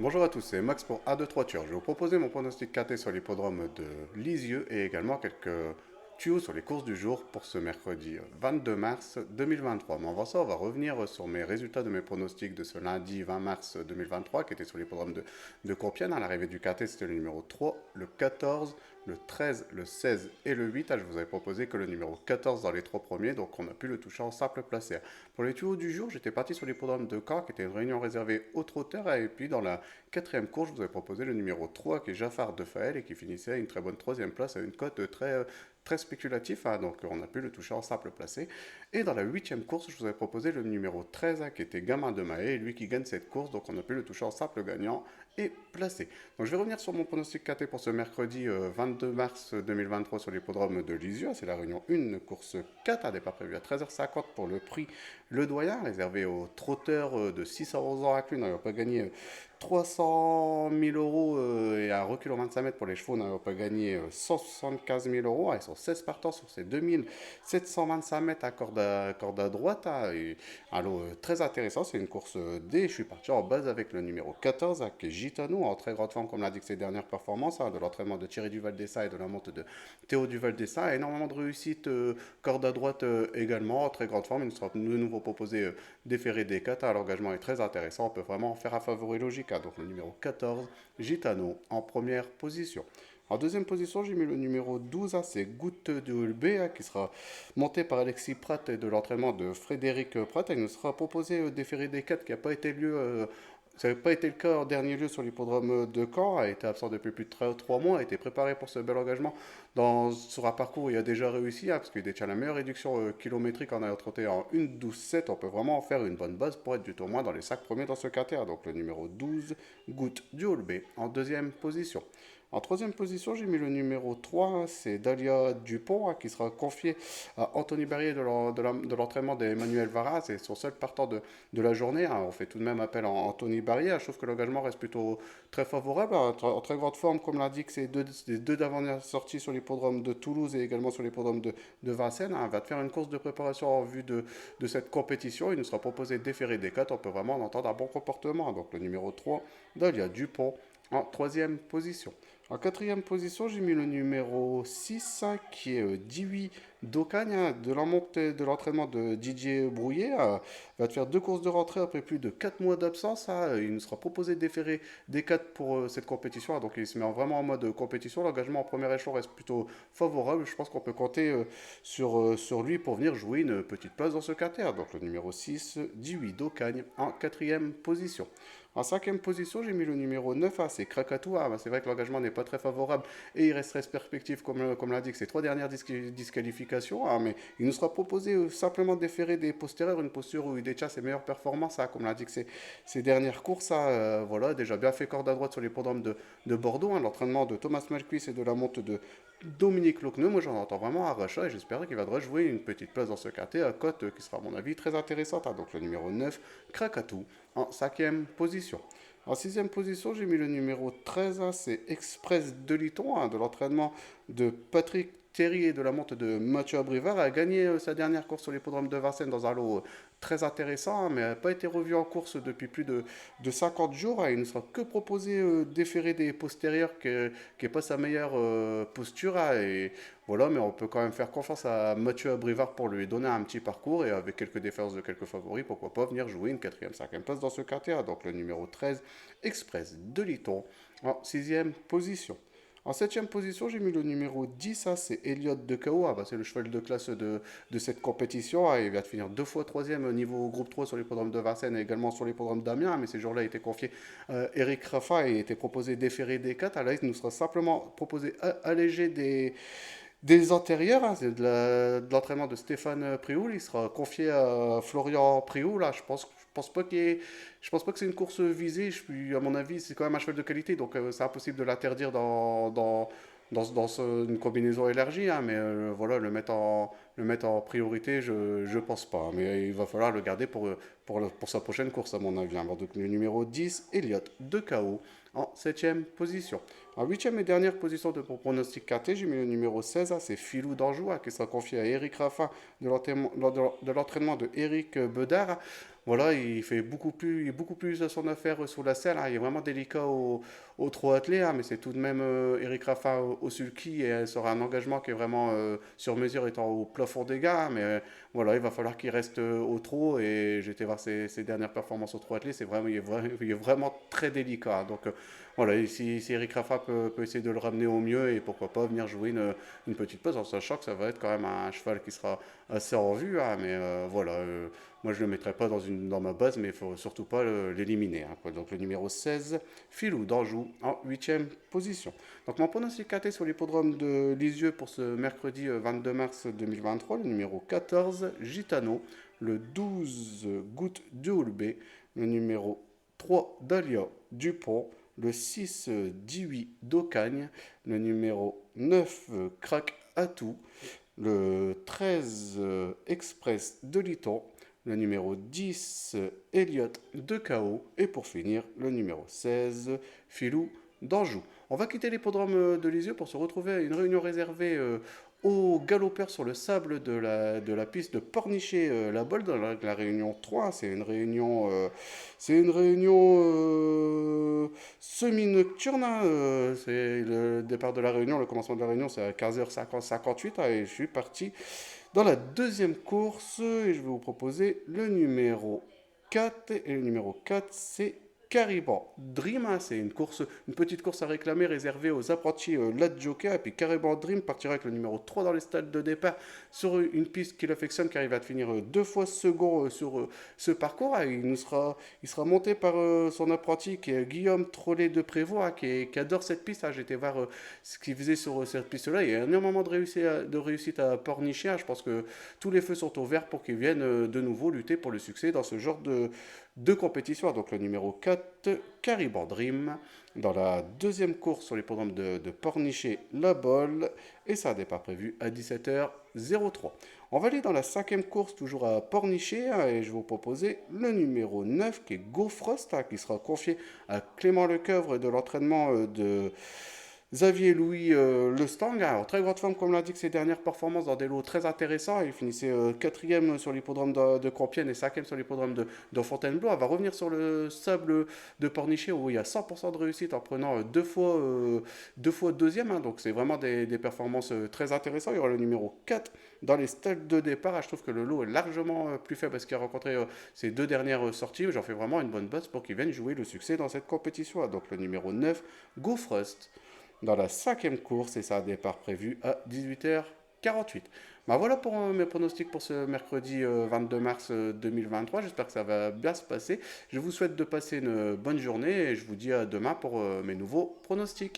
Bonjour à tous, c'est Max pour A2 Turf. Je vais vous proposer mon pronostic KT sur l'hippodrome de Lisieux et également quelques tuyaux sur les courses du jour pour ce mercredi 22 mars 2023. Mais avant ça, on va revenir sur mes résultats de mes pronostics de ce lundi 20 mars 2023 qui était sur l'hippodrome de Compiègne. À l'arrivée du KT, c'était le numéro 3, le 14, le 13, le 16 et le 8. Je vous avais proposé que le numéro 14 dans les trois premiers, donc on a pu le toucher en simple placé. Pour les tuyaux du jour, j'étais parti sur l'hippodrome de Caen, qui était une réunion réservée aux trotteurs, et puis dans la quatrième course, je vous avais proposé le numéro 3, qui est Jaffar de Faël, et qui finissait à une très bonne troisième place, à une cote très spéculatif, donc on a pu le toucher en simple placé. Et dans la huitième course, je vous avais proposé le numéro 13, qui était Gamin de Mahé, et lui qui gagne cette course, donc on a pu le toucher en simple gagnant et placé. Donc je vais revenir sur mon pronostic KT pour ce mercredi 22 mars 2023 sur l'hippodrome de Lisieux. C'est la réunion 1, course 4, à départ prévu à 13h50 pour le prix Le Doyen, réservé aux trotteurs de 6 à 11 ans inclus, n'ayant pas gagné 300 000 euros et un recul en 25 mètres pour les chevaux n'ayant pas gagné 175 000 euros. Ils sont 16 partants sur ces 2725 mètres à corde à droite. Et un lot très intéressant. C'est une course D. Je suis parti en base avec le numéro 14, qui est Gitano, en très grande forme, comme l'indiquent ses dernières performances, de l'entraînement de Thierry Duval-Dessa et de la monte de Théo Duval-Dessa. Énormément de réussite, corde à droite également, en très grande forme. Il nous sera de nouveau proposé déféré des 4. L'engagement est très intéressant. On peut vraiment en faire un favori logique. Donc le numéro 14, Gitano, en première position. En deuxième position, j'ai mis le numéro 12, c'est Goutte de Hulbé, qui sera monté par Alexis Pratt et de l'entraînement de Frédéric Pratt. Il nous sera proposé déféré des 4 qui n'a pas été lieu. Ça n'avait pas été le cas en dernier lieu sur l'hippodrome de Caen, a été absent depuis plus de 3 mois, a été préparé pour ce bel engagement sur un parcours où il a déjà réussi, parce qu'il détient la meilleure réduction kilométrique en ayant trotté en 1,12,7. On peut vraiment en faire une bonne base pour être du tournoi dans les 5 premiers dans ce KTR. Donc le numéro 12, Goutte du Holbé, en deuxième position. En troisième position, j'ai mis le numéro 3, c'est Dalia Dupont, qui sera confié à Anthony Barrier de l'entraînement d'Emmanuel Varas. C'est son seul partant de la journée. On fait tout de même appel à Anthony Barrier. Je trouve que l'engagement reste plutôt très favorable, en très grande forme, comme l'indique ces deux dernières sorties sur l'hippodrome de Toulouse et également sur l'hippodrome de Vincennes. Il va te faire une course de préparation en vue de cette compétition. Il nous sera proposé de déférer des 4. On peut vraiment en entendre un bon comportement. Donc le numéro 3, Dalia Dupont, en troisième position. En quatrième position, j'ai mis le numéro 6, qui est 18 d'Ocagne, de l'entraînement de Didier Brouillet. Va te faire deux courses de rentrée après plus de 4 mois d'absence. Il nous sera proposé de déférer des 4 pour cette compétition. Donc il se met vraiment en mode compétition. L'engagement en premier échelon reste plutôt favorable. Je pense qu'on peut compter sur lui pour venir jouer une petite place dans ce KTR. Donc le numéro 6, 18 d'Ocagne, en quatrième position. En cinquième position, j'ai mis le numéro 9, c'est Krakatou. C'est vrai que l'engagement n'est pas très favorable et il resterait perspective, comme l'indique, ces 3 dernières disqualifications. Mais il nous sera proposé simplement de déférer des postérieurs, une posture où il détient ses meilleures performances, comme l'indique ses dernières courses. Voilà, déjà bien fait corde à droite sur l'hippodrome de Bordeaux. L'entraînement de Thomas Malcuis et de la monte de Dominique Locneux. Moi, j'en entends vraiment un rachat et j'espère qu'il va jouer une petite place dans ce quartier à cote qui sera, à mon avis, très intéressante. Donc le numéro 9, Krakatou, en cinquième position. En sixième position, j'ai mis le numéro 13, c'est Express de Liton, de l'entraînement de Patrick Thierry et de la monte de Mathieu Abrivard. A gagné sa dernière course sur l'hippodrome de Vincennes dans un lot très intéressant, mais n'a pas été revu en course depuis plus de 50 jours. Il ne sera que proposé déférer des postérieurs qui n'est pas sa meilleure posture. Et voilà, mais on peut quand même faire confiance à Mathieu Abrivard pour lui donner un petit parcours et avec quelques défenses de quelques favoris, pourquoi pas venir jouer une quatrième, cinquième place dans ce quartier. Donc le numéro 13, Express de Liton, en sixième position. En septième position, j'ai mis le numéro 10, c'est Elliot de Kao. C'est le cheval de classe de cette compétition. Il vient de finir 2 fois troisième au niveau groupe 3 sur l'hippodrome de Vincennes et également sur l'hippodrome d'Amiens. Mais ces jours-là, il était confié Eric Rafa et était proposé déférer des 4. Là, il nous sera simplement proposé alléger des antérieurs. C'est de l'entraînement de Stéphane Prioul. Il sera confié à Florian Prioul. Je pense pas que c'est une course visée. À mon avis, c'est quand même un cheval de qualité, donc c'est impossible de l'interdire une combinaison élargie. Mais voilà, le mettre en priorité, je pense pas. Mais il va falloir le garder pour sa prochaine course, à mon avis. Donc le numéro 10, Elliot de KO, en septième position. En huitième et dernière position de mon pronostic KT, j'ai mis le numéro 16, c'est Filou d'Anjou, qui sera confié à Eric Raffin de l'entraînement de Eric Bedard. voilà, il est beaucoup plus à son affaire sous la selle, hein. Il est vraiment délicat au trot attelé, hein, mais c'est tout de même Eric Raffin au sulky et ça aura un engagement qui est vraiment sur mesure étant au plafond des gars, hein. Mais voilà, il va falloir qu'il reste au trot et j'ai été voir ses dernières performances au trot attelé, il est vraiment très délicat, hein. Donc voilà, et si Eric Raffin peut essayer de le ramener au mieux et pourquoi pas venir jouer une petite pause en sachant que ça va être quand même un cheval qui sera assez en vue, hein, mais voilà. Moi, je ne le mettrai pas dans ma base, mais il ne faut surtout pas l'éliminer, hein, quoi. Donc, le numéro 16, Filou d'Anjou, en huitième position. Donc, mon pronostic KT sur l'hippodrome de Lisieux pour ce mercredi 22 mars 2023, le numéro 14, Gitano, le 12, Goutte de Houlbé, le numéro 3, Dahlia Dupont, le 6, 18, d'Ocagne, le numéro 9, Crac Atou, le 13, Express de Liton, le numéro 10, Elliot de KO, et pour finir, le numéro 16, Filou d'Anjou. On va quitter l'hippodrome de Lisieux pour se retrouver à une réunion réservée aux galopeurs sur le sable de la piste de Pornichet-la-Bolle dans la réunion 3. C'est une réunion semi-nocturne, hein. C'est le départ de la réunion, le commencement de la réunion, c'est à 15h58, hein, et je suis parti dans la deuxième course et je vais vous proposer le numéro 4. Et le numéro 4, c'est Cariban Dream, hein. C'est une petite course à réclamer réservée aux apprentis Lad Joker. Et puis Cariban Dream partira avec le numéro 3 dans les stades de départ sur une piste qu'il affectionne car il va finir deux fois second sur ce parcours, hein. Il sera monté par son apprenti qui est Guillaume Trollet de Prévost, hein, qui adore cette piste, hein. J'étais voir ce qu'il faisait sur cette piste-là. Il y a un moment de réussite à Pornichet, hein. Je pense que tous les feux sont au vert pour qu'il vienne de nouveau lutter pour le succès dans ce genre de compétition. Donc le numéro 4, Cariban Dream, dans la deuxième course sur l'hippodrome de Pornichet-la-Bolle, et ça a un départ prévu à 17h03. On va aller dans la cinquième course, toujours à Pornichet, hein, et je vais vous proposer le numéro 9, qui est Go Frost, hein, qui sera confié à Clément Lecoeuvre de l'entraînement de Xavier Louis Le Stang, en très grande forme comme l'indique ses dernières performances dans des lots très intéressants. Il finissait quatrième sur l'hippodrome de Compiègne et cinquième sur l'hippodrome de Fontainebleau. Elle va revenir sur le sable de Pornichet où il y a 100% de réussite en prenant deux fois deuxième, hein. Donc c'est vraiment des performances très intéressantes. Il y aura le numéro 4 dans les stades de départ. Ah, je trouve que le lot est largement plus faible parce qu'il a rencontré ses deux dernières sorties. J'en fais vraiment une bonne base pour qu'il vienne jouer le succès dans cette compétition, hein. Donc le numéro 9, Go Frost, dans la cinquième course et ça a un départ prévu à 18h48. Ben voilà pour mes pronostics pour ce mercredi 22 mars 2023. J'espère que ça va bien se passer. Je vous souhaite de passer une bonne journée et je vous dis à demain pour mes nouveaux pronostics.